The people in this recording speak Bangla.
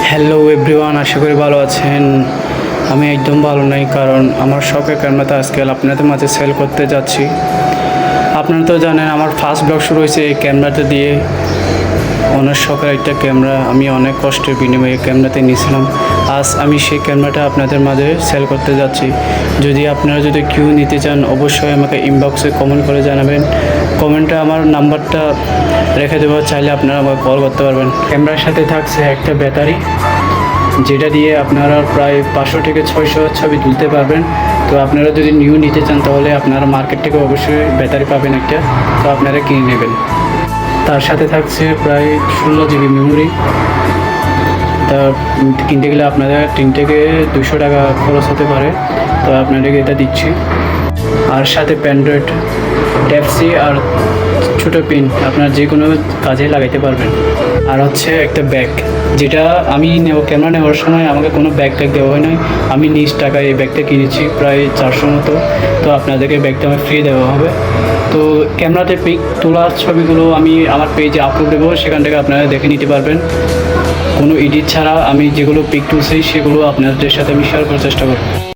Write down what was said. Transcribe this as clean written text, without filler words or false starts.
হ্যালো এভরিওয়ান, আশা করি ভালো আছেন। আমি একদম ভালো নাই, কারণ আমার শখের ক্যামেরাটা আজকাল আপনাদের মাঝে সেল করতে যাচ্ছি। আপনারা তো জানেন আমার ফার্স্ট ব্লগ শুরু হয়েছে এই ক্যামেরাটা দিয়ে। অনেক শখের একটা ক্যামেরা, আমি অনেক কষ্টের বিনিময়ে ক্যামেরাতে নিয়েছিলাম। আজ আমি সেই ক্যামেরাটা আপনাদের মাঝে সেল করতে যাচ্ছি। যদি কেউ নিতে চান, অবশ্যই আমাকে ইনবক্সে কমেন্ট করে জানাবেন। কমেন্টে আমার নাম্বারটা রেখে দেবো, চাইলে আপনারা আমাকে কল করতে পারবেন। ক্যামেরার সাথে থাকছে একটা ব্যাটারি, যেটা দিয়ে আপনারা প্রায় 500 থেকে 600 ছবি তুলতে পারবেন। তো আপনারা যদি নিউ নিতে চান তাহলে আপনারা মার্কেট থেকে অবশ্যই ব্যাটারি পাবেন একটা, তো আপনারা কিনে নেবেন। তার সাথে থাকছে প্রায় 16 জিবি মেমোরি। তা কিনতে গেলে আপনাদের 3 থেকে 200 টাকা খরচ হতে পারে, তো আপনাদেরকে এটা দিচ্ছি। আর সাথে প্যান্ড্রয়েড ট্যাপসি আর ছোটো পিন, আপনার যে কোনো কাজে লাগাইতে পারবেন। আর হচ্ছে একটা ব্যাগ, যেটা আমি ক্যামেরা নেওয়ার সময় আমাকে কোনো ব্যাগ ট্যাগ দেওয়া হয় নাই, আমি নিজ টাকায় এই ব্যাগটা কিনেছি প্রায় 400 মতো। তো আপনাদেরকে ব্যাগটা আমার ফ্রি দেওয়া হবে। তো ক্যামেরাতে পিক তোলার ছবিগুলো আমি আমার পেজে আপলোড দেবো, সেখান থেকে আপনারা দেখে নিতে পারবেন। কোনো এডিট ছাড়া আমি যেগুলো পিক তুলছি সেগুলো আপনাদের সাথে আমি শেয়ার করার চেষ্টা করব।